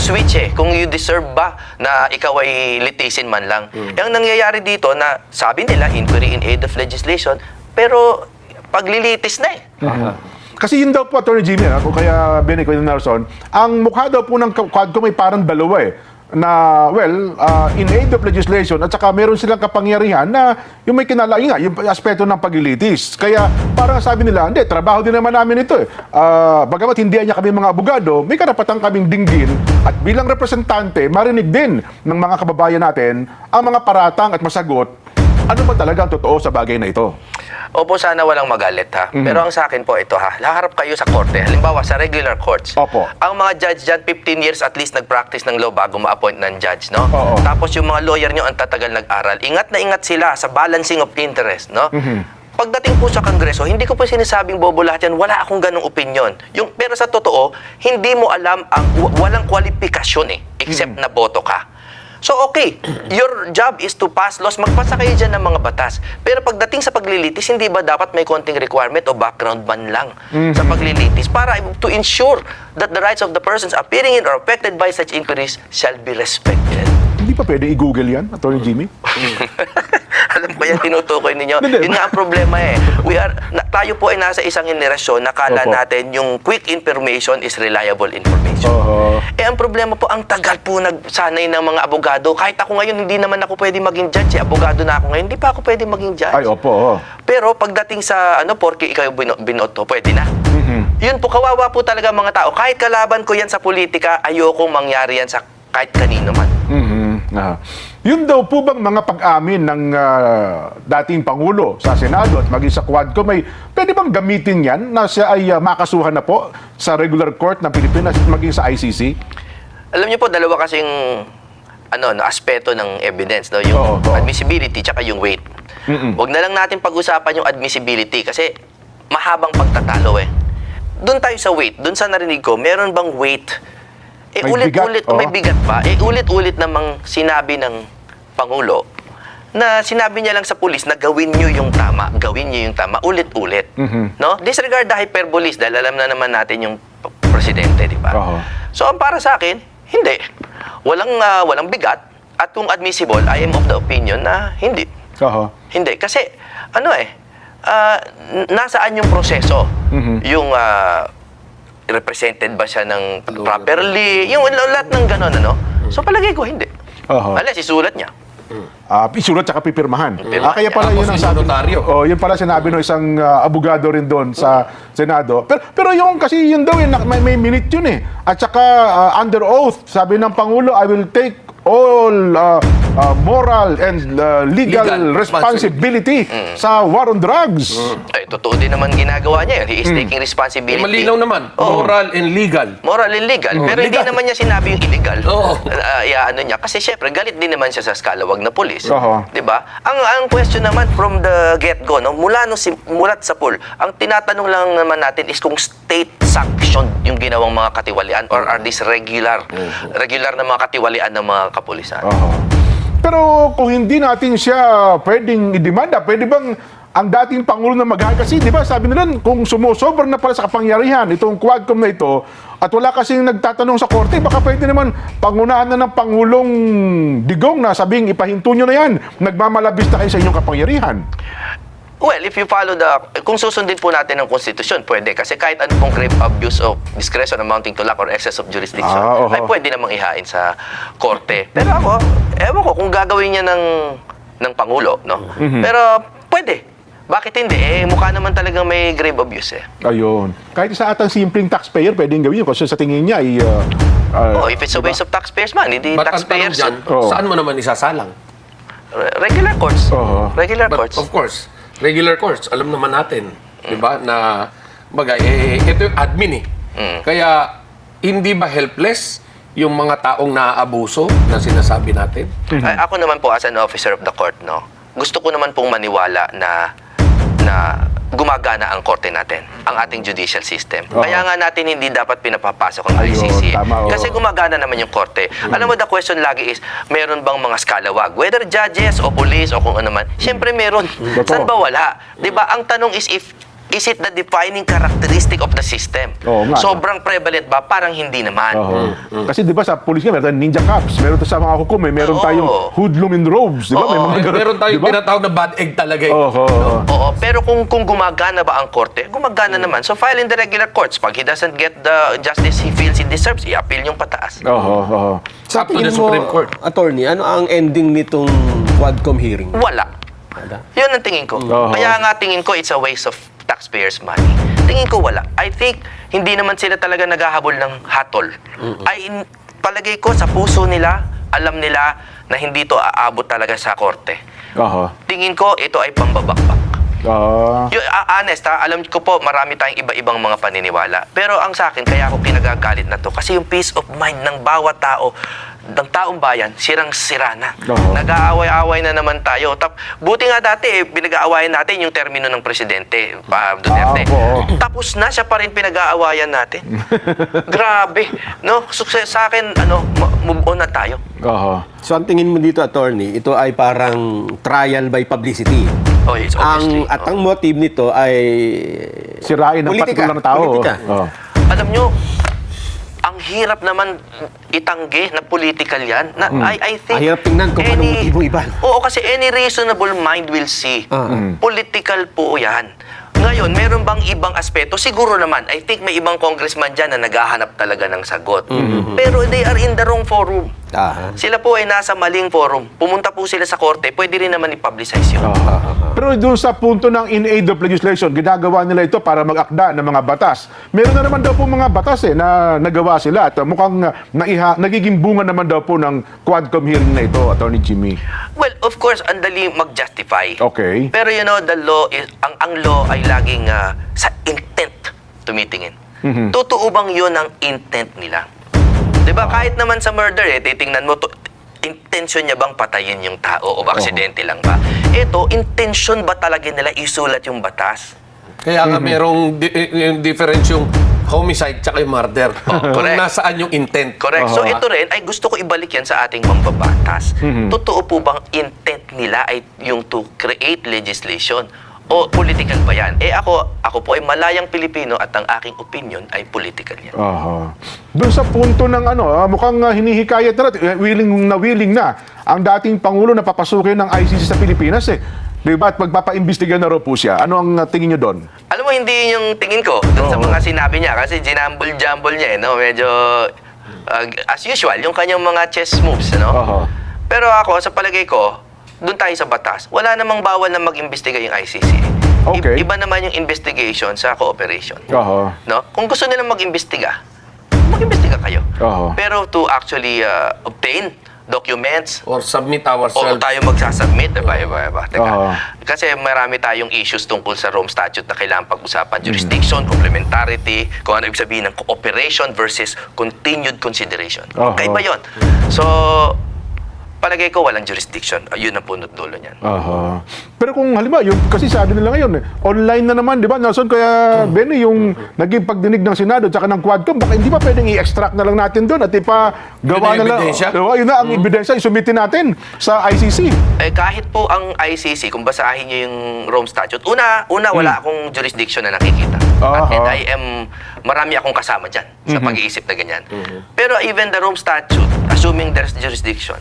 switch eh, kung you deserve ba na ikaw ay litisin man lang. Ang nangyayari dito na sabi nila, inquiry in aid of legislation, pero paglilitis na eh. Kasi yun daw po, Atty. Jimmy, kung kaya Benico and Nelson, ang mukha daw po ng Quadcom may parang dalawa eh. Na, well, in aid of legislation at saka meron silang kapangyarihan na yung may kinalain nga, yung aspeto ng paglilitis. Kaya parang sabi nila, hindi, trabaho din naman namin ito eh. Bagamat hindi niya kami mga abogado, may karapatan kaming dinggin at bilang representante, marinig din ng mga kababayan natin ang mga paratang at masagot ano ba talaga ang totoo sa bagay na ito. Opo, sana walang magalit ha. Pero ang sa akin po ito ha, haharap kayo sa korte. Halimbawa sa regular courts. Opo. Ang mga judge dyan, 15 years at least nag-practice ng law bago ma-appoint ng judge, no? Oo. Tapos yung mga lawyer nyo ang tatagal nag-aral. Ingat na ingat sila sa balancing of interest, no? Pagdating po sa Kongreso, hindi ko po sinasabing bobo lahat yan. Wala akong ganong opinion. Pero sa totoo, hindi mo alam ang walang kwalifikasyon eh, except na boto ka. So okay, your job is to pass laws. Magpasa kayo dyan ng mga batas. Pero pagdating sa paglilitis, hindi ba dapat may konting requirement o background man lang sa paglilitis para to ensure that the rights of the persons appearing in or affected by such inquiries shall be respected? Hindi pa pwede i-google yan, Atty. Jimmy? Alam ko yan, tinutukoy ninyo. Hindi. Yun nga ang problema eh. Tayo po ay nasa isang henerasyon na kala Opo. natin yung quick information is reliable information. Ang problema po, ang tagal po nagsanay ng mga abogado. Kahit ako ngayon, hindi naman ako pwede maging judge. Abogado na ako ngayon, hindi pa ako pwede maging judge. Ay, opo. Pero pagdating sa, porke ikaw yung binoto, pwede na. Yun po, kawawa po talaga mga tao. Kahit kalaban ko yan sa politika, ayokong mangyari yan sa kahit kanino man. Yun daw po bang mga pag-amin ng dating Pangulo sa Senado at maging sa Quadcom ay pwede bang gamitin yan na siya ay makasuhan na po sa regular court ng Pilipinas at maging sa ICC? Alam niyo po, dalawa kasing aspeto ng evidence, no? Yung admissibility tsaka yung weight. Huwag na lang natin pag-usapan yung admissibility kasi mahabang pagtatalo eh. Doon tayo sa weight. Doon sa narinig ko, meron bang weight? May Ulit-ulit, bigat, may bigat pa. Ulit-ulit namang sinabi ng Pangulo na sinabi niya lang sa pulis na gawin niyo yung tama, ulit-ulit. No? Disregard the hyperboles dahil alam na naman natin yung presidente, di ba? So, ang para sa akin, hindi. Walang bigat at kung admissible, I am of the opinion na hindi. Hindi. Kasi, nasaan yung proseso? Yung represented ba siya ng properly? Yung lahat ng gano'n, So, palagay ko, hindi. Alas, isulat niya. Isulat tsaka pipirmahan. Kaya pala yun ang sabi. Yun pala sinabi ng isang abogado rin doon sa Senado. Pero yung kasi yun daw, may minute yun eh. At saka under oath, sabi ng Pangulo, I will take all moral and legal responsibility sa war on drugs. Ay, totoo din naman ginagawa niya. He is taking responsibility. Malinaw naman. Moral and legal. Moral and legal. Pero hindi naman niya sinabi yung illegal. Niya. Kasi syempre, galit din naman siya sa skalawag na pulis. Diba? Ang question naman from the get-go, mulat sa pool, ang tinatanong lang naman natin is kung state sanctioned yung ginawang mga katiwalian or are these regular na mga katiwalian ng mga kapulisan. Pero kung hindi natin siya pwedeng idemanda, pwede bang ang dating Pangulo na kasi, di ba, sabi nila, kung sumusobra na pala sa kapangyarihan itong Quadcom na ito, at wala kasing nagtatanong sa korte, baka pwede naman pangunahan na ng Pangulong Digong na sabing ipahinto nyo na yan, nagmamalabis na kayo sa inyong kapangyarihan. Well, if you follow kung susundin po natin ang konstitusyon, pwede. Kasi kahit ano pong grave abuse of discretion amounting to lack or excess of jurisdiction, ay pwede namang ihain sa korte. Pero ewan ko kung gagawin niya ng Pangulo, no? Pero pwede. Bakit hindi? Mukha naman talagang may grave abuse eh. Ayun. Kahit sa atang simpleng taxpayer, pwedeng gawin yun. Kasi sa tingin niya, if it's a waste of taxpayers man, hindi But taxpayers. ang tanong dyan, saan mo naman isasalang? Regular courts. Regular But courts. of course, regular courts, alam naman natin, di ba, na ito yung admin eh. Kaya, hindi ba helpless yung mga taong naaabuso na sinasabi natin? Ako naman po, as an officer of the court, gusto ko naman pong maniwala na gumagana ang korte natin, ang ating judicial system. Kaya nga natin hindi dapat pinapapasok ang ICC. Kasi gumagana naman yung korte. Alam mo, the question lagi is, meron bang mga skalawag? Whether judges o police o kung ano man, syempre meron. Saan ba wala? Diba? Ang tanong is if Is it the defining characteristic of the system? Oo nga, Sobrang prevalent ba? Parang hindi naman. Kasi di ba sa pulis nga, meron tayong ninja cops, meron sa mga hukum, meron Oo. tayong hoodlum in robes, di ba? May mga ganun, Meron tayong di ba? tinatawag na bad egg talaga. Oo, pero kung gumagana ba ang korte, gumagana naman. So file in the regular courts. Pag he doesn't get the justice he feels he deserves, i-appeal yung pataas. Up Sa to tingin the mo, Supreme Court. attorney, ano ang ending nitong Quadcom hearing? Wala. Wala. Yun ang tingin ko. Kaya nga tingin ko it's a waste of taxpayers' money. Tingin ko wala. I think hindi naman sila talaga naghahabol ng hatol. Palagay ko sa puso nila, alam nila na hindi to aabot talaga sa korte. Tingin ko ito ay pambabakbak. Honest alam ko po marami tayong iba-ibang mga paniniwala. Pero ang sa akin, kaya ako kinagagalit na to kasi yung peace of mind ng bawat tao, ng taong bayan, sirang-sira na. Nag-aaway-away na naman tayo. Buti nga dati, pinag-aawayan natin yung termino ng presidente, Duterte. Tapos na, siya pa rin pinag-aawayan natin. Grabe. No? Sa akin, move on na tayo. So ang tingin mo dito, attorney, ito ay parang trial by publicity. Oh, it's obviously. At ang motive nito ay Sirain ng politika. partikular na tao. Politika. Alam nyo, ang hirap naman itanggi na political yan. Na, I think... Ang hirap tingnan kung anong motibo iba. Oo, kasi any reasonable mind will see. Political po yan. Ngayon, meron bang ibang aspeto? Siguro naman. I think may ibang congressman dyan na naghahanap talaga ng sagot. Pero they are in the wrong forum. Sila po ay nasa maling forum. Pumunta po sila sa korte, pwede rin naman i-publicize yun. Pero doon sa punto ng in aid of legislation, ginagawa nila ito para mag-akda ng mga batas. Meron na naman daw po mga batas na nagawa sila at mukhang nagiging bunga naman daw po ng Quadcom hearing na ito, Attorney Jimmy. Well, of course, ang dali mag-justify. Okay. Pero the law is, ang law ay laging sa intent tumitingin. Totoo bang yun ang intent nila? Diba, kahit naman sa murder, titingnan mo, intention niya bang patayin yung tao o aksidente lang ba? Ito, intention ba talaga nila isulat yung batas? Kaya nga merong yung difference yung homicide tsaka yung murder. Kung correct. nasaan yung intent. Correct. So ito rin, ay gusto ko ibalik yan sa ating mambabatas. Totoo po bang intent nila ay yung to create legislation? O political ba yan? Ako po ay malayang Pilipino at ang aking opinion ay political yan. Doon sa punto ng mukhang hinihikayat na willing na ang dating Pangulo na papasukin ng ICC sa Pilipinas Diba? At magpapaimbestiga na raw po siya. Ano ang tingin nyo doon? Alam mo, hindi yung tingin ko doon sa mga sinabi niya kasi ginambol-jambol niya medyo as usual, yung kanyang mga chess moves, Pero ako, sa palagay ko, doon tayo sa batas. Wala namang bawal na mag-imbestiga yung ICC. Okay. Iba naman yung investigation sa cooperation. No? Kung gusto nilang mag-imbestiga kayo. Pero to actually obtain documents Or submit o ourselves. tayo magsasubmit, iba. Teka. Kasi marami tayong issues tungkol sa Rome Statute na kailangan pag-usapan. Jurisdiction, complementarity, kung ano ibig sabihin ng cooperation versus continued consideration. Kaiba yun. So, palagay ko walang jurisdiction. Yun ang punot dulo niyan. Pero kung halimbawa, kasi sabi nila ngayon, online na naman, di ba, Nelson? Kaya, Benny, yung naging pagdinig ng Senado at ng Quadcom, baka hindi pa pwedeng i-extract na lang natin doon at gawa Yun na ang lang. ebidensya? Yun na ang ebidensya, isumitin natin sa ICC. Kahit po ang ICC, kung basahin niyo yung Rome Statute, una wala akong jurisdiction na nakikita. And marami akong kasama dyan sa pag-iisip na ganyan. Pero even the Rome Statute, assuming there's jurisdiction,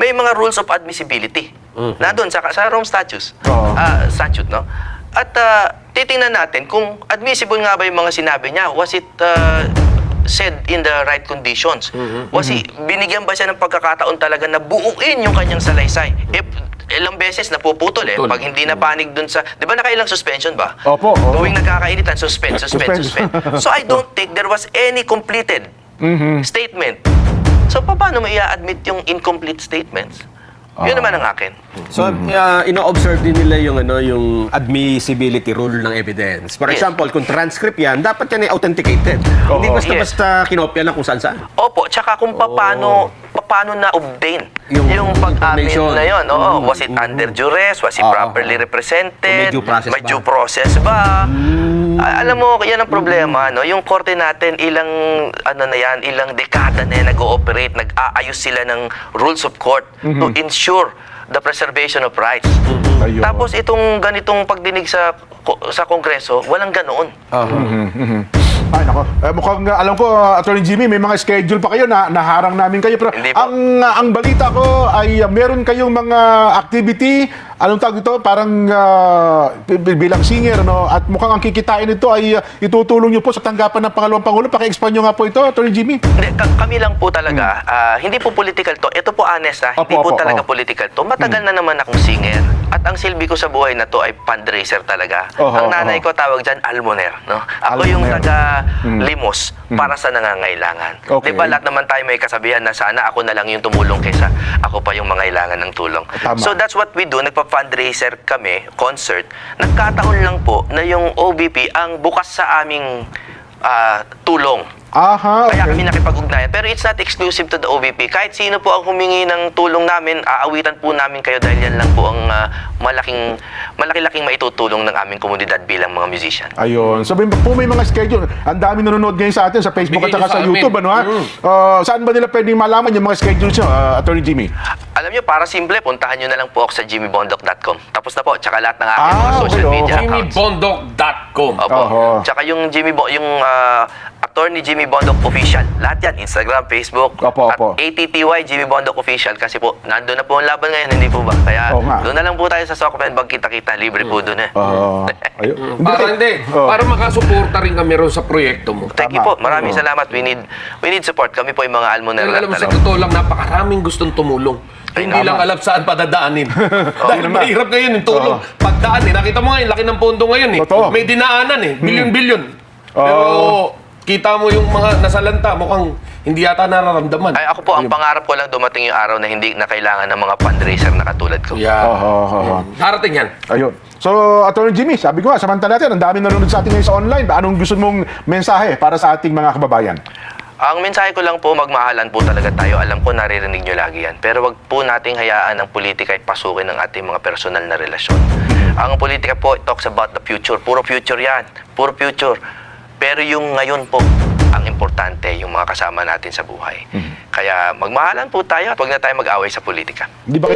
may mga rules of admissibility na doon sa Rome Statutes. Statute, no? At titingnan natin kung admissible nga ba yung mga sinabi niya. Was it said in the right conditions? Binigyan ba siya ng pagkakataon talaga na buuin yung kanyang salaysay? Ilang beses napuputol pag hindi na panig dun sa... Di ba nakailang suspension ba? Opo. Tuwing nagkakainitan, suspend. So I don't think there was any completed statement. So, paano mo i-admit yung incomplete statements? Yun naman ang akin. So, ino-observe din nila yung admissibility rule ng evidence. For Yes. example, kung transcript yan, dapat yan ay authenticated. Hindi basta-basta kinopya lang kung saan-saan. Opo, tsaka kung paano na-obtain yung pag-amin information. na yun. Was it under duress? Was it properly represented? Kung may due process May ba? due process ba? Alam mo, yan ang problema. Yung korte natin, ilang dekada na yan nag-ooperate, nag-aayos sila ng rules of court to ensure the preservation of rights. Ayun. Tapos itong ganitong pagdinig sa sa Kongreso, walang ganoon. Ay, nako. Mukhang alam ko, Attorney Jimmy, may mga schedule pa kayo na naharang namin kayo. Pero Hindi po. ang balita ko ay meron kayong mga activity, anong tawag ito? Parang bilang singer, no? At mukhang ang kikitain nito ay itutulong nyo po sa tanggapan ng pangalawang Pangulo. Paki-expand nyo nga po ito, Attorney Jimmy. Hindi, kami lang po talaga, hindi po political to. Ito po honest hindi po talaga political to. Matagal na naman akong singer. At ang silbi ko sa buhay na to ay fundraiser talaga. Ang nanay ko tawag dyan, almoner. No? Ako yung taga-limos para sa nangangailangan. Okay. Di ba lahat naman tayo may kasabihan na sana ako na lang yung tumulong kaysa ako pa yung mangailangan ng tulong. Tama. So that's what we do. Nagpa-fundraiser kami, concert. Nagkataon lang po na yung OBP ang bukas sa aming tulong. Aha, Kaya okay. kami nakipag-ugnayan. Pero it's not exclusive to the OVP. Kahit sino po ang humingi ng tulong namin, aawitan po namin kayo dahil yan lang po ang malaki-laking maitutulong ng aming komunidad bilang mga musician. Ayun. So, may mga schedule. Ang dami nanonood ngayon sa atin sa Facebook Bigay at saka nyo sa sa amin. YouTube. Ano, ha? Saan ba nila pwedeng malaman yung mga schedules nyo, Attorney Jimmy? Alam nyo, para simple, puntahan nyo na lang po ako sa jimmybondok.com. Tapos na po, tsaka lahat ng aking mga social okay, media accounts. jimmybondok.com. Opo. Oho. Tsaka yung Attorney Jimmy Bondok Official. Lahat yan. Instagram, Facebook. Opo, at opo. ATTY Jimmy Bondok Official. Kasi po, nandun na po ang laban ngayon. Hindi po ba? Kaya Oo nga. doon na lang po tayo sa Soccer Magkita-kita. Libre po doon eh. Ayun. Para hindi. Oh. Para makasuporta rin kami ron sa proyekto mo. Thank you Tama. po. Maraming salamat. We need support. Kami po yung mga almoner Dahil alam mo, sa talaga. totoo lang, napakaraming gustong tumulong. Ay, Hindi tama. lang alam saan padadaanin. Dahil yun na. mahirap ngayon yung tulong. Oo. Pagdaan eh. Nakita mo ngayon, laki ng pondo ngayon eh. Totoo. May dinaanan eh. Bilyon-bilyon. Oo. Pero kita mo yung mga nasalanta, mukhang hindi yata nararamdaman. Ay, ako po, ang pangarap ko lang dumating yung araw na hindi na kailangan ng mga fundraiser na katulad ko. Yeah. Oo. Darating yan. Ayun. So, Attorney Jimmy, sabi ko nga, samantala natin, ang dami nanonood sa atin ngayon sa online. Anong gusto mong mensahe para sa ating mga kababayan? Ang mensahe ko lang po, magmahalan po talaga tayo. Alam ko, naririnig nyo lagi yan. Pero wag po nating hayaan ang politika ay pasukin ng ating mga personal na relasyon. Ang politika po, it talks about the future. Puro future yan. Puro future. Pero yung ngayon po, ang importante, yung mga kasama natin sa buhay. Kaya magmahalan po tayo at wag na tayo mag-away sa politika. Di ba